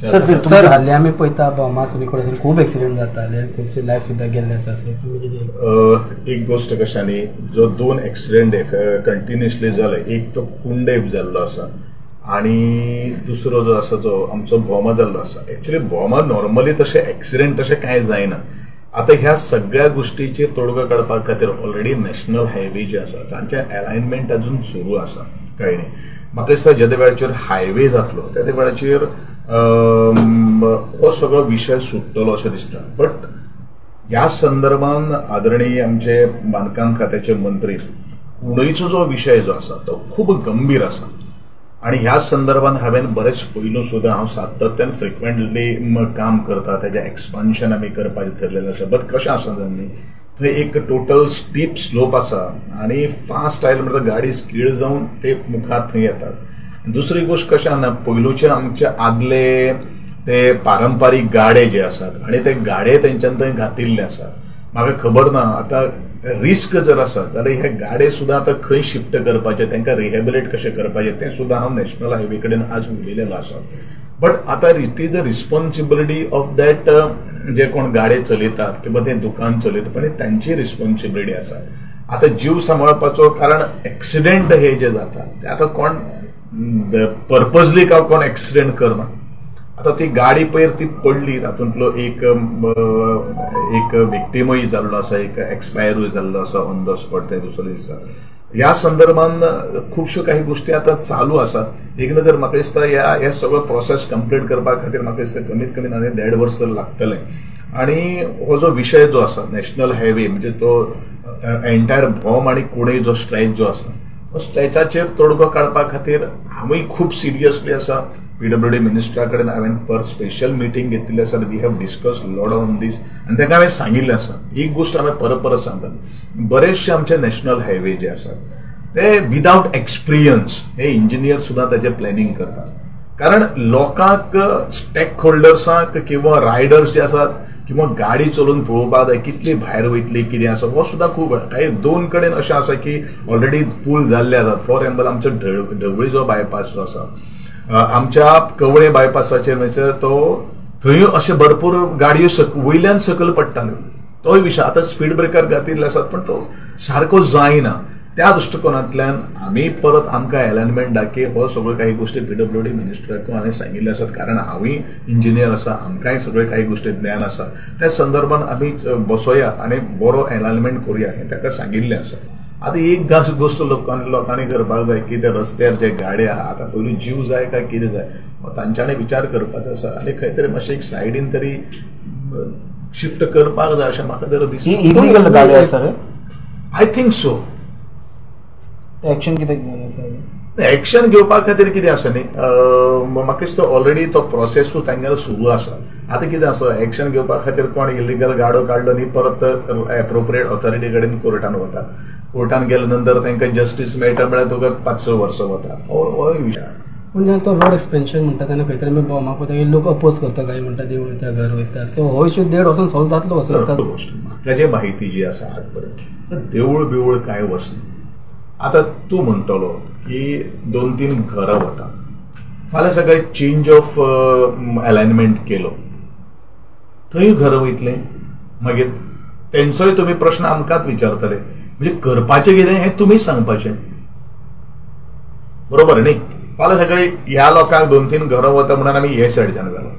Sir हाली आमी पळयता बोमा सुनीकडेन खूब एक्सिडेंट जाताले, खुबशे लायफ सुद्दां गेल्ले आसा. सो तुमी कितें एक गोष्ट कशानी जो 2 एक्सिडेंट कंटिन्युअसली जाले, एक तो कुंडेप जाल्लो आसा आणि दुसरो जो आसा जो आमचो बोमा जाल्लो आसा. एक्चुअली बोमा नॉर्मली तशे एक्सिडेंट तशें कांय जायना. आता ह्या सगळ्या गोष्टीचेर तोडगो काडपा खातीर ऑलरेडी नॅशनल हायवे जे आसा तांचे अलायनमेंट अजून सुरू आसा. कळ्ळें न्ही. म्हाका दिसता जे वेळाचेर हायवे जातलो त्या वेळाचेर हो सगळो विशय सुट्टलो अशें दिसता. बट ह्या संदर्भान आदरणीय आमचे बांदकाम खात्याचे मंत्री कुणयचो जो विशय जो आसा तो खूब गंभीर आसा आणि ह्या संदर्भान हांवें बरेच पयलू सुद्दां हांव सातत्यान फ्रिक्वेंटली काम करता, तेजें एक्सपान्शन आमी करपाचें ठरलेलें आसा. बट कशें आसा जाल्ली थंय एक टोटल स्टीप स्लोप आसा आणि फास्ट आयले म्हणटा गाडी स्किड जावन ते मुखार थंय येतात. दुसरी गोष्ट कशें आसा पयलूचे आमचे आदले ते पारंपारीक गाडे जे आसात आणि ते गाडे तेंच्यान थंय घातिल्ले आसात. म्हाका खबर ना आता रिस्क जर आसा जाल्यार हे गाडे सुद्दां आतां खंय शिफ्ट करपाचे, तांकां रिहॅबिलेट कशें करपाचे तें सुद्दां हांव नॅशनल हायवे कडेन आज उलयलेलो आसा. बट आता it is a responsibility of that जे कोण गाडे चलयतात किंवा ते दुकान चलयतात पण तांची रिस्पॉन्सिबिलिटी आसा. आता जीव सांबाळपाचो, कारण एक्सिडेंट हे जे जातात ते आता कोण पर्पजली कोण एक्सिडेंट करना. आता ती गाडी पयर ती पडली, तातूंतलो एक विक्टीमूय जाल्लो आसा, एक एक्सपायरूय जाल्लो आसा ऑन द स्पॉट ते दुसरे दिसा. ह्या संदर्भान खुबश्यो काही गोष्टी आता चालू आसात. एक जर म्हाका दिसता ह्या सगळो प्रोसेस कंप्लीट करपा खातीर म्हाका दिसता कमीत कमी 1.5 वर्स लागतले. आणि हो जो विशय जो आसा नॅशनल हायवे म्हणजे तो एंटायर भोम आणि कुणय जो स्ट्रेच जो आसा तो स्ट्रेचाचेर तोडगो काडपा खातीर हांवूय खूब सिरियसली आसा. पीडब्ल्यूडी मिनिस्टरा कडेन हांवें पर स्पेशल मिटींग घेतिल्ली आसा. We have discuss lot on this आनी ताका हांवें सांगिल्लें आसा. एक गोष्ट हांवें परत सांगता, बरेचशे आमचे नॅशनल हायवे जे आसात ते विदाउट एक्सपिरियन्स हे इंजिनियर सुद्दां ताचें प्लॅनिंग करतात. कारण लोकांक स्टेक होल्डर्सांक किंवा रायडर्स जे आसात किंवा गाडी चलोवन पळोवपाक जाय कितली भायर वयतली कितें आसा हो सुद्दां खूब. काही 2 कडेन अशें आसा की ऑलरेडी पूल जाल्ले आसात. फॉर एक्झाम्पल आमचो ढवळी जो बायपास जो आसा आमच्या कवळे बायपासाचेर म्हणजे तो थंय अशे भरपूर गाडयो वयल्यान सकयल पडटाल्यो. तोय विशय आता स्पीड ब्रेकर घातिल्ले आसात पण तो सारको जायना. त्या दृष्टिकोनांतल्यान आमी परत आमकां अलायनमेंट दाखय हो सगळ्यो काही गोष्टी पीडब्ल्यूडी मिनिस्टराक हांवें सांगिल्ले आसात. कारण हांवूय इंजिनियर आसा, आमकांय सगळे काही गोष्टी ज्ञान आसा. त्या संदर्भान आमी बसोया आणि बरो अलायनमेंट करूया हें ताका सांगिल्लें आसा. आता एक गोष्ट लोकांनी करपाक जाय की त्या रस्त्यार जे गाडी आहा आता पयलीं जीव जाय काय कितें जाय तांच्यांनी विचार करपाचो आसा आनी खंय तरी मातशें एक सायडीन तरी शिफ्ट करपाक जाय अशें म्हाका जर दिसता. इलिगल गाडी आसा sir? I think so. Action कितें घेवन एक्शन घेवपा खातीर कितें आसा न्ही म्हाका दिसता ऑलरेडी तो प्रोसेसूच तांगेलो सुरू आसा. आतां कितें आसा एक्शन घेवपा खातीर कोण इलिगल गाडो काडलो न्ही परत एप्रोप्रिएट ऑथॉरिटी कडेन कोर्टान वता. कोर्टान गेले नंतर तांकां जस्टीस मेळटा म्हळ्यार तुका 500 वर्सां वता. हो विशय. म्हणजे तो रोड एक्सपेन्शन म्हणटा तेन्ना खंय तरी भोवमाक पळयता लोक अपोज करता काय म्हणटा देव वयता घर वयता. सो हो इश्यू 1.5 वर्सान सॉल्व जातलो असो दिसता. म्हाका जे माहिती जी आसा आज पर्यंत देवूळ बिवूळ कांय वचना. आता तूं म्हणटलो की 2-3 घरां वता, फाल्यां सकाळी चेंज ऑफ अलायनमेंट केलो थंय घर वयतले मागीर तेंचोय तुमी प्रश्न आमकांच विचारतले. म्हणजे करपाचें कितें हें तुमीच सांगपाचें. बरोबर न्ही. फाल्यां सकाळी ह्या लोकांक 2-3 घरां वता म्हणून आमी हे सायडीच्यान गेलो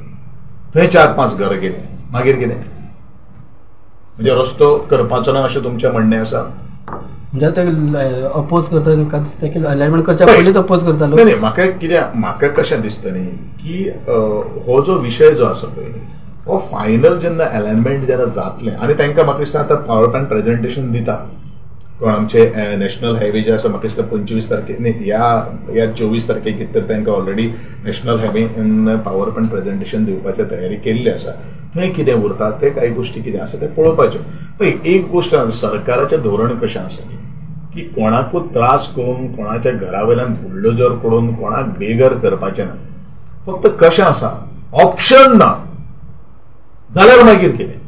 थंय 4-5 घरां गेले मागीर कितें म्हणजे रस्तो करपाचो ना अशें तुमचें म्हणणें आसा. म्हणजे ते अपोज करता म्हाका दिसता की अलायनमेंट करच्या पयलींच अपोज करतालो. नाही म्हाका कशें दिसता न्ही की हो जो विशय जो आसा पळय हो फायनल जेन्ना अलायनमेंट जेन्ना जातलें आनी तांकां म्हाका दिसता आतां पावर पॉयंट प्रेझेंटेशन दिता कोण आमचे नॅशनल हायवे जे आसा म्हाका दिसता 25 तारखेक न्ही ह्या 24 तारखेक कितें तर तांकां already national highway power point presentation दिवपाची तयारी केल्ली आसा. थंय कितें उरता ते काही गोष्टी कितें आसा ते पळोवपाच्यो. पळय एक गोष्ट सरकाराचें धोरण कशें आसा की कोणाकूच त्रास करून कोणाच्या घरा वयल्यान बुल्डोजर पडून कोणाक बेघर करपाचें ना. फक्त कशें आसा ऑप्शन ना जाल्यार मागीर कितें